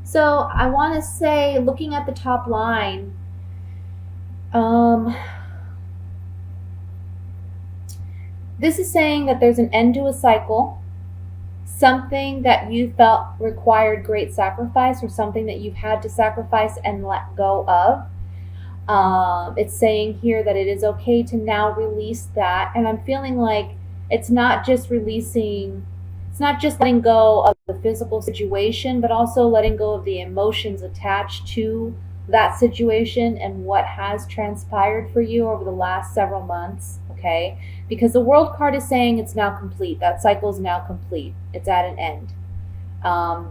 So I want to say, looking at the top line, um, this is saying that there's an end to a cycle, something that you felt required great sacrifice, or something that you've had to sacrifice and let go of. It's saying here that it is okay to now release that. And I'm feeling like it's not just releasing, it's not just letting go of the physical situation, but also letting go of the emotions attached to that situation and what has transpired for you over the last several months. Okay. Because the world card is saying it's now complete. That cycle is now complete. It's at an end. Um,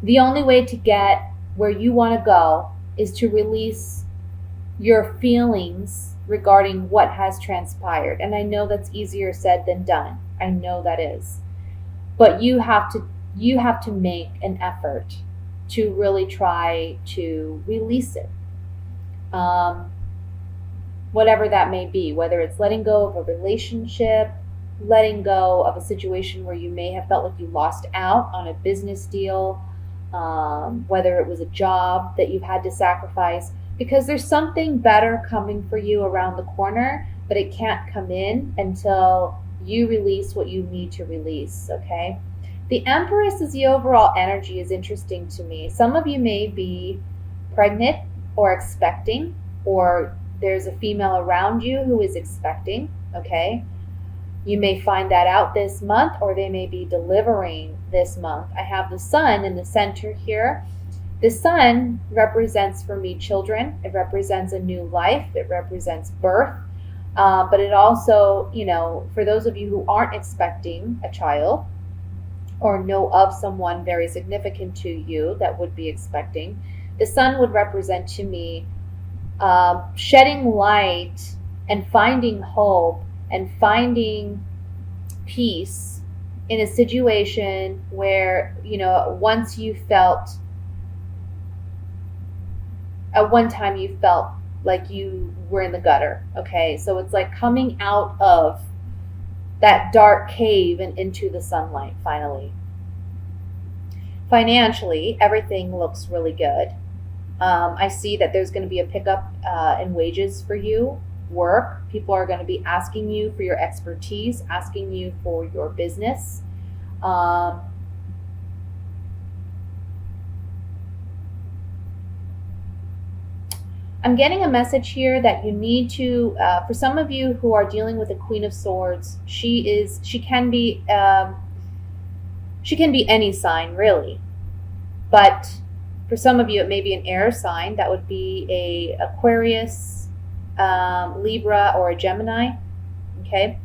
the only way to get where you want to go is to release your feelings regarding what has transpired. And I know that's easier said than done. I know that is. But you have to make an effort to really try to release it. Um, Whatever that may be, whether it's letting go of a relationship, letting go of a situation where you may have felt like you lost out on a business deal, whether it was a job that you've had to sacrifice, because there's something better coming for you around the corner, but it can't come in until you release what you need to release, okay? The Empress is the overall energy is interesting to me. Some of you may be pregnant or expecting, or there's a female around you who is expecting, okay? You may find that out this month, or they may be delivering this month. I have the sun in the center here. The sun represents for me children. It represents a new life. It represents birth. But it also, for those of you who aren't expecting a child or know of someone very significant to you that would be expecting, the sun would represent to me shedding light and finding hope and finding peace in a situation where, once you felt, at one time you felt like you were in the gutter. Okay, so it's like coming out of that dark cave and into the sunlight finally. Financially, everything looks really good. I see that there's going to be a pickup in wages for you, work. People are going to be asking you for your expertise, asking you for your business. I'm getting a message here that you need to, for some of you who are dealing with the Queen of Swords, she can be any sign really, but for some of you, it may be an air sign. That would be a Aquarius, Libra, or a Gemini. Okay.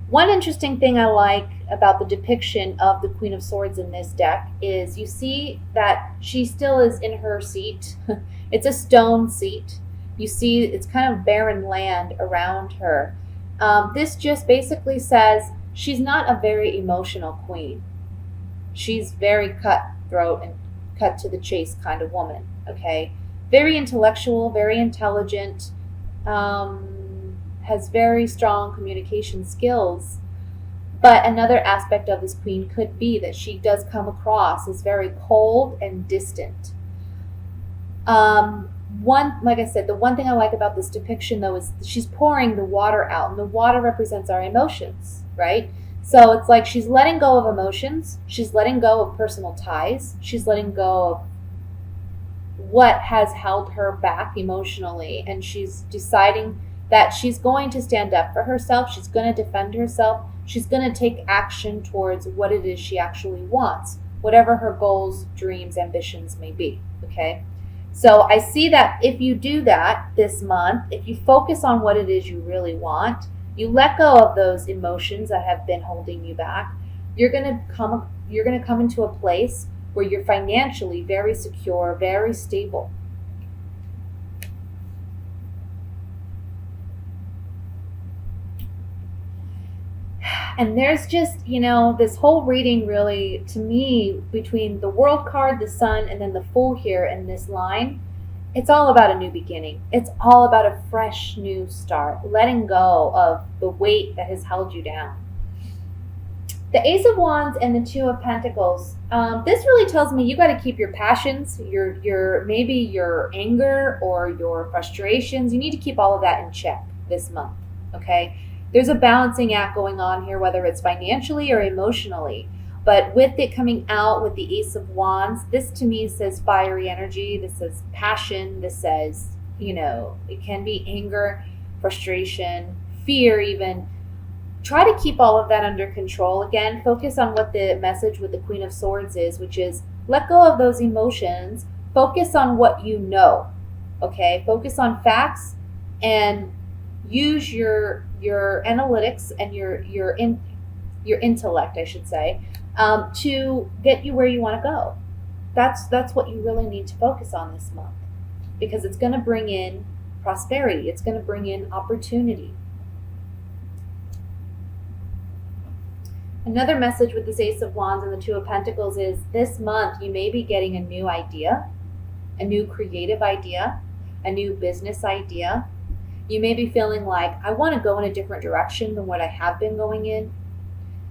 One interesting thing I like about the depiction of the Queen of Swords in this deck is you see that she still is in her seat. It's a stone seat. You see it's kind of barren land around her. This just basically says she's not a very emotional queen. She's very cutthroat and cut to the chase kind of woman, okay? Very intellectual, very intelligent, has very strong communication skills. But another aspect of this queen could be that she does come across as very cold and distant. Like I said, the one thing I like about this depiction though is she's pouring the water out, and the water represents our emotions, right? So it's like she's letting go of emotions. She's letting go of personal ties. She's letting go of what has held her back emotionally. And she's deciding that she's going to stand up for herself. She's going to defend herself. She's going to take action towards what it is she actually wants, whatever her goals, dreams, ambitions may be. Okay. So I see that if you do that this month, if you focus on what it is you really want, you let go of those emotions that have been holding you back, you're going to come into a place where you're financially very secure, very stable. And there's just, this whole reading really, to me, between the World card, the Sun, and then the Fool here in this line, it's all about a new beginning. It's all about a fresh new start, letting go of the weight that has held you down. The Ace of Wands and the Two of Pentacles. This really tells me you got to keep your passions, your maybe your anger or your frustrations. You need to keep all of that in check this month. Okay, there's a balancing act going on here, whether it's financially or emotionally. But with it coming out with the Ace of Wands, this to me says fiery energy. This says passion. This says, it can be anger, frustration, fear even. Try to keep all of that under control. Again, focus on what the message with the Queen of Swords is, which is let go of those emotions. Focus on what you know. Okay? Focus on facts and use your analytics and your intellect, I should say, to get you where you want to go. That's what you really need to focus on this month, because it's going to bring in prosperity. It's going to bring in opportunity. Another message with this Ace of Wands and the Two of Pentacles is this month you may be getting a new idea, a new creative idea, a new business idea. You may be feeling like, I want to go in a different direction than what I have been going in,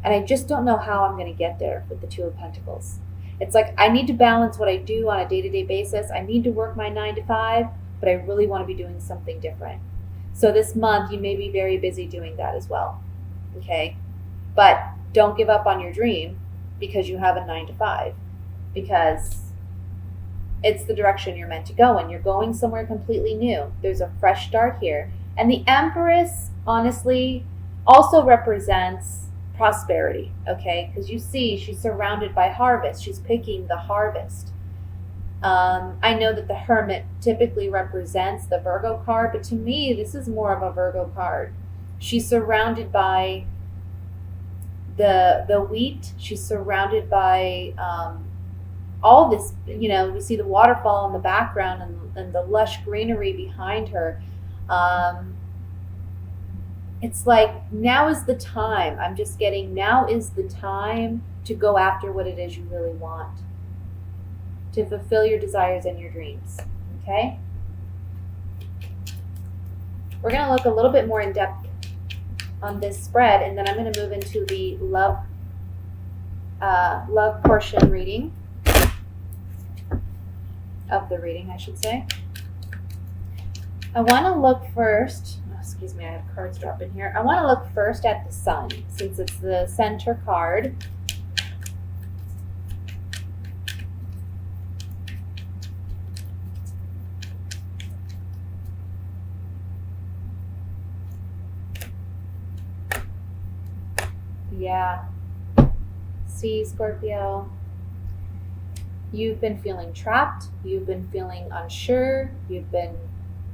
and I just don't know how I'm going to get there with the Two of Pentacles. It's like I need to balance what I do on a day-to-day basis. I need to work my 9 to 5, but I really want to be doing something different. So this month you may be very busy doing that as well. Okay? But don't give up on your dream because you have a 9 to 5, because it's the direction you're meant to go in. You're going somewhere completely new. There's a fresh start here. And the Empress, honestly, also represents prosperity, okay? Because you see, she's surrounded by harvest. She's picking the harvest. I know that the Hermit typically represents the Virgo card, but to me, this is more of a Virgo card. She's surrounded by the wheat. She's surrounded by all this, we see the waterfall in the background and the lush greenery behind her. It's like now is the time. I'm just getting now is the time to go after what it is you really want, to fulfill your desires and your dreams. Okay? We're going to look a little bit more in depth on this spread, and then I'm going to move into the love portion reading of the reading, I should say. I want to look first, excuse me, I have cards dropping here. I want to look first at the Sun, since it's the center card. Yeah. See, Scorpio, you've been feeling trapped. You've been feeling unsure. You've been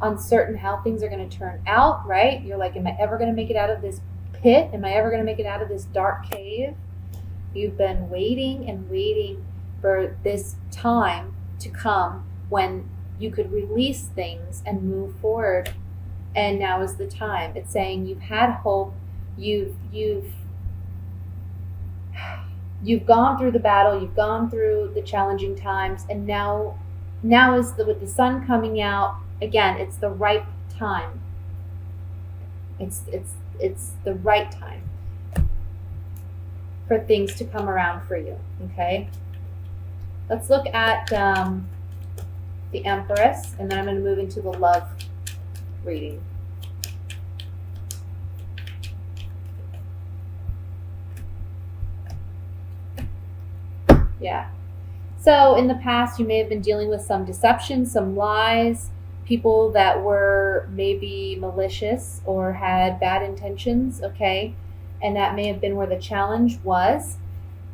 uncertain how things are going to turn out, right? You're like, am I ever going to make it out of this pit? Am I ever going to make it out of this dark cave? You've been waiting and waiting for this time to come when you could release things and move forward. And now is the time. It's saying you've had hope. You've gone through the battle, you've gone through the challenging times, and now is with the Sun coming out again. It's the right time. It's the right time for things to come around for you. Okay, let's look at the Empress, and then I'm going to move into the love reading. Yeah. So in the past, you may have been dealing with some deception, some lies, people that were maybe malicious or had bad intentions, okay? And that may have been where the challenge was.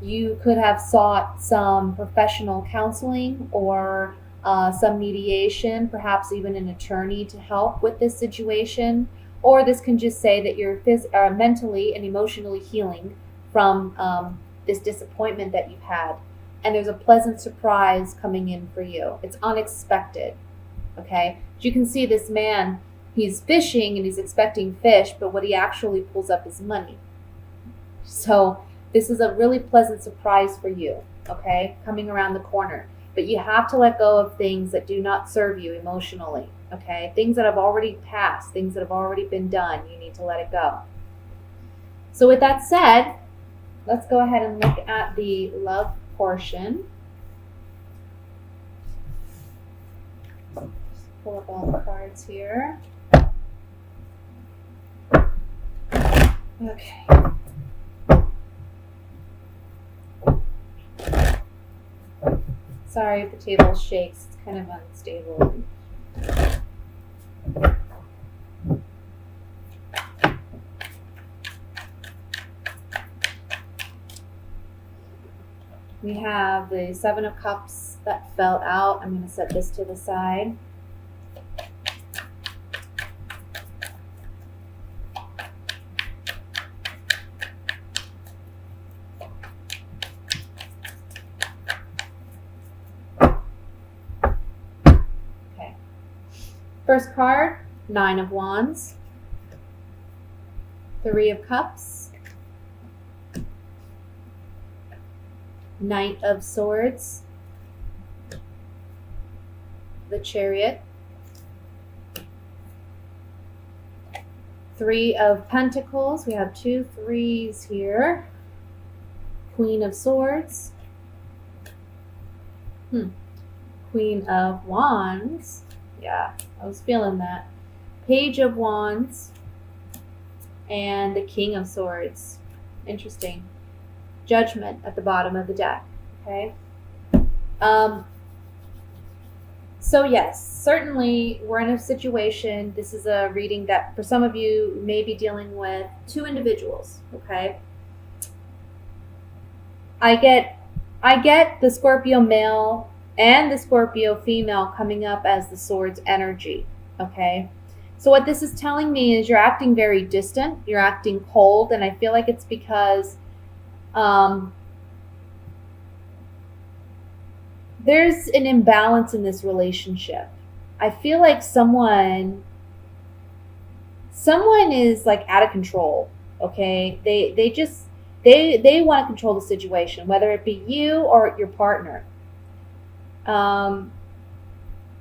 You could have sought some professional counseling or some mediation, perhaps even an attorney to help with this situation. Or this can just say that you're mentally and emotionally healing from this disappointment that you've had. And there's a pleasant surprise coming in for you. It's unexpected, okay? As you can see, this man, he's fishing and he's expecting fish, but what he actually pulls up is money. So this is a really pleasant surprise for you, okay? Coming around the corner. But you have to let go of things that do not serve you emotionally, okay? Things that have already passed, things that have already been done, you need to let it go. So with that said, let's go ahead and look at the love portion. Just pull up all the cards here. Okay. Sorry if the table shakes, it's kind of unstable. We have the Seven of Cups that fell out. I'm going to set this to the side. Okay. First card, Nine of Wands, Three of Cups, Knight of Swords, the Chariot, Three of Pentacles. We have 2 threes here. Queen of Swords, Queen of Wands. Yeah, I was feeling that. Page of Wands, and the King of Swords. Interesting. Judgment at the bottom of the deck. Okay. So yes, certainly we're in a situation. This is a reading that for some of you may be dealing with 2 individuals. Okay. I get the Scorpio male and the Scorpio female coming up as the Swords energy. Okay. So what this is telling me is you're acting very distant. You're acting cold, and I feel like it's because there's an imbalance in this relationship. I feel like someone is like out of control. Okay, they want to control the situation, whether it be you or your partner. And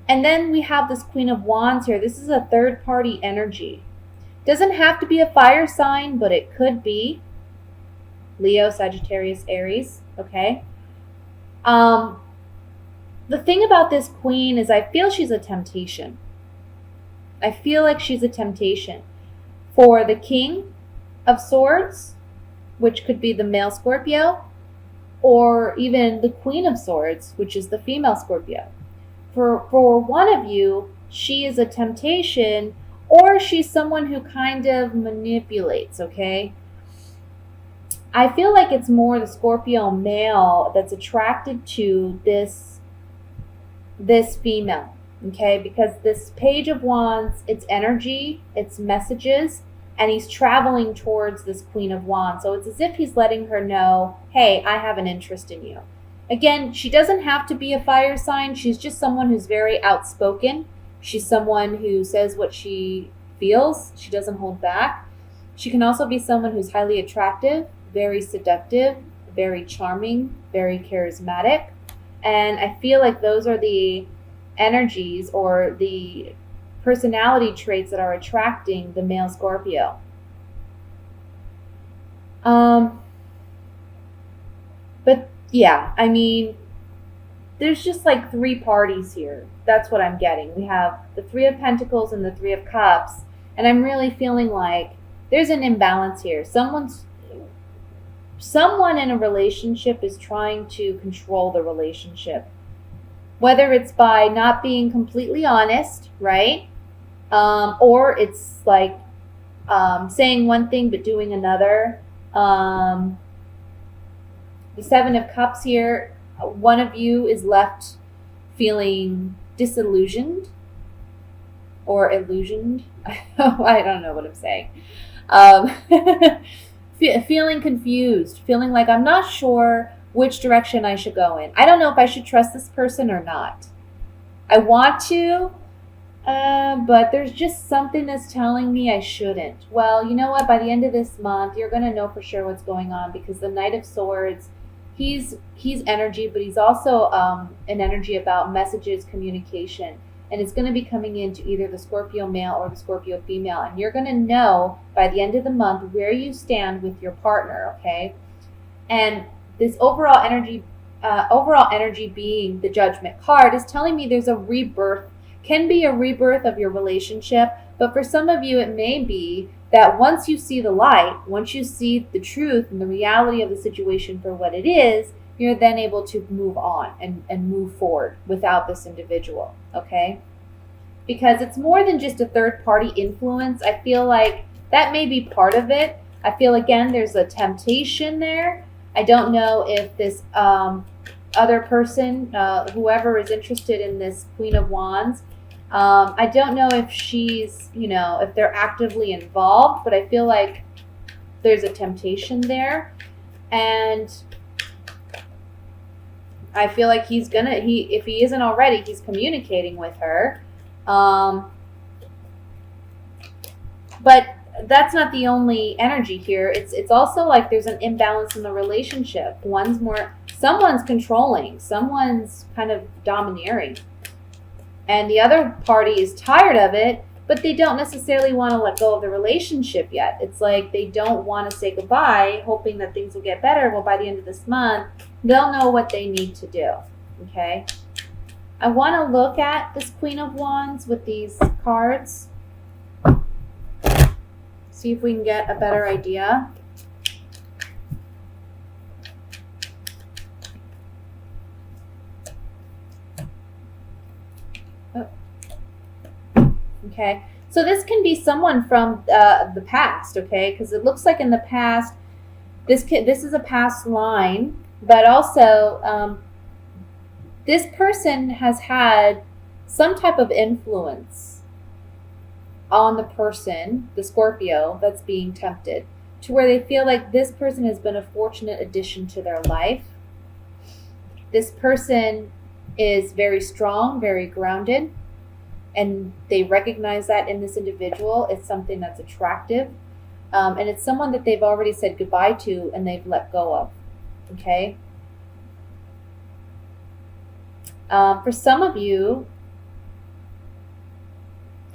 then we have this Queen of Wands here. This is a third party energy. Doesn't have to be a fire sign, but it could be Leo, Sagittarius, Aries. Okay. The thing about this queen is I feel she's a temptation. I feel like she's a temptation for the King of Swords, which could be the male Scorpio, or even the Queen of Swords, which is the female Scorpio. For one of you, she is a temptation, or she's someone who kind of manipulates, okay? I feel like it's more the Scorpio male that's attracted to this female, okay? Because this Page of Wands, it's energy, it's messages, and he's traveling towards this Queen of Wands. So it's as if he's letting her know, hey, I have an interest in you. Again, she doesn't have to be a fire sign. She's just someone who's very outspoken. She's someone who says what she feels. She doesn't hold back. She can also be someone who's highly attractive, very seductive, very charming, very charismatic. And I feel like those are the energies or the personality traits that are attracting the male Scorpio. But yeah, I mean, there's just like 3 parties here. That's what I'm getting. We have the 3 of Pentacles and the 3 of Cups. And I'm really feeling like there's an imbalance here. Someone in a relationship is trying to control the relationship. Whether it's by not being completely honest, right? Or it's like saying one thing but doing another. The 7 of Cups here, one of you is left feeling disillusioned or illusioned. I don't know what I'm saying. Feeling confused, feeling like I'm not sure which direction I should go in. I don't know if I should trust this person or not. I want to, but there's just something that's telling me I shouldn't. Well, you know what? By the end of this month, you're going to know for sure what's going on, because the Knight of Swords, he's energy, but he's also an energy about messages, communication. And it's going to be coming into either the Scorpio male or the Scorpio female. And you're going to know by the end of the month where you stand with your partner, okay? And this overall energy being the Judgment card is telling me there's a rebirth, can be a rebirth of your relationship, but for some of you it may be that once you see the light, once you see the truth and the reality of the situation for what it is, you're then able to move on and move forward without this individual, okay? Because it's more than just a third party influence. I feel like that may be part of it. I feel, again, there's a temptation there. I don't know if this other person, whoever is interested in this Queen of Wands, I don't know if she's, if they're actively involved, but I feel like there's a temptation there. And I feel like if he isn't already, he's communicating with her. But that's not the only energy here. It's also like there's an imbalance in the relationship. Someone's controlling, someone's kind of domineering. And the other party is tired of it, but they don't necessarily want to let go of the relationship yet. It's like they don't want to say goodbye, hoping that things will get better. Well, by the end of this month, they'll know what they need to do. Okay? I want to look at this Queen of Wands with these cards. See if we can get a better idea. Okay, so this can be someone from the past, okay? Because it looks like in the past, this is a past line, but also this person has had some type of influence on the person, the Scorpio, that's being tempted, to where they feel like this person has been a fortunate addition to their life. This person is very strong, very grounded, and they recognize that in this individual. It's something that's attractive, and it's someone that they've already said goodbye to and they've let go of, okay? For some of you,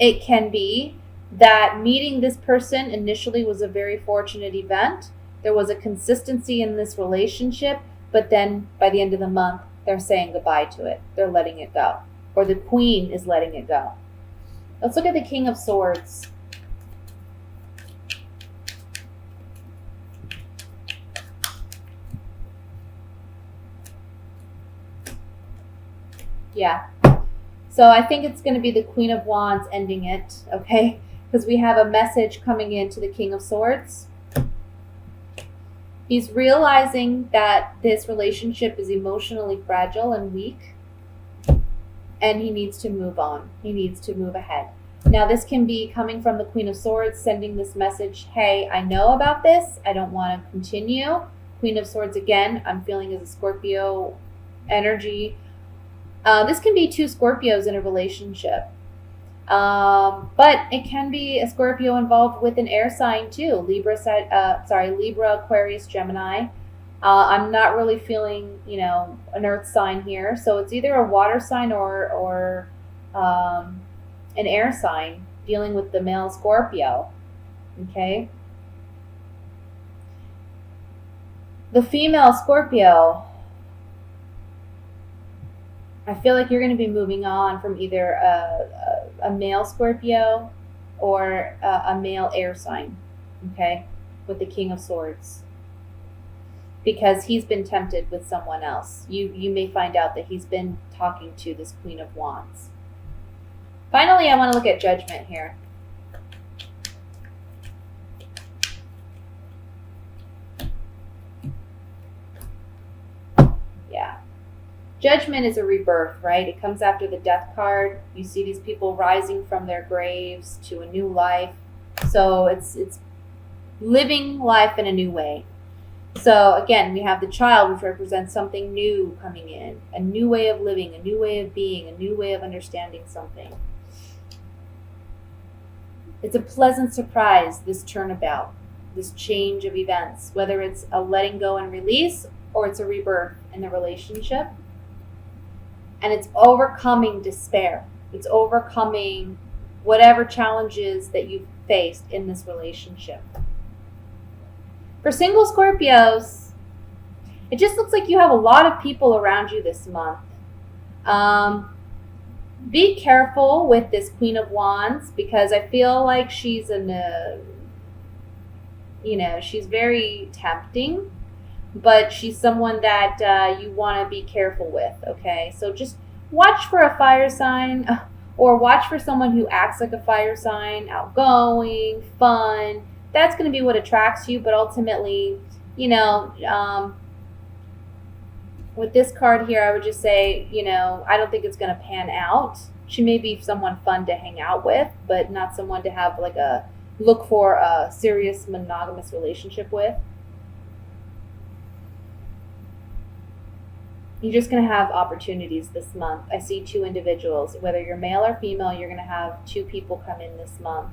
it can be that meeting this person initially was a very fortunate event. There was a consistency in this relationship, but then by the end of the month, they're saying goodbye to it. They're letting it go. Or the Queen is letting it go. Let's look at the King of Swords. Yeah. So I think it's going to be the Queen of Wands ending it, okay? Because we have a message coming in to the King of Swords. He's realizing that this relationship is emotionally fragile and weak, and he needs to move on. He needs to move ahead. Now, this can be coming from the Queen of Swords, sending this message, hey, I know about this. I don't want to continue. Queen of Swords, again, I'm feeling as a Scorpio energy. This can be two Scorpios in a relationship. But it can be a Scorpio involved with an air sign too. Libra, Aquarius, Gemini. I'm not really feeling, an earth sign here. So it's either a water sign or an air sign dealing with the male Scorpio. Okay. The female Scorpio, I feel like you're going to be moving on from either a male Scorpio or a male air sign, okay, with the King of Swords. Because he's been tempted with someone else. You may find out that he's been talking to this Queen of Wands. Finally, I want to look at Judgment here. Yeah. Judgment is a rebirth, right? It comes after the Death card. You see these people rising from their graves to a new life. So it's living life in a new way. So again, we have the Child, which represents something new coming in, a new way of living, a new way of being, a new way of understanding something. It's a pleasant surprise, this turnabout, this change of events, whether it's a letting go and release or it's a rebirth in the relationship. And it's overcoming despair. It's overcoming whatever challenges that you've faced in this relationship. For single Scorpios, It just looks like you have a lot of people around you this month. Be careful with this Queen of Wands, because I feel like she's she's very tempting, but she's someone that you want to be careful with, okay? So just watch for a fire sign, or watch for someone who acts like a fire sign, outgoing, fun. That's going to be what attracts you, but ultimately, with this card here, I would just say, I don't think it's going to pan out. She may be someone fun to hang out with, but not someone to have like look for a serious monogamous relationship with. You're just going to have opportunities this month. I see two individuals. Whether you're male or female, you're going to have two people come in this month.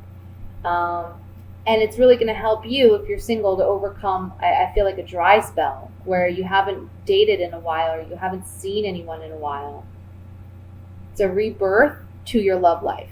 And it's really going to help you, if you're single, to overcome, I feel like, a dry spell where you haven't dated in a while, or you haven't seen anyone in a while. It's a rebirth to your love life.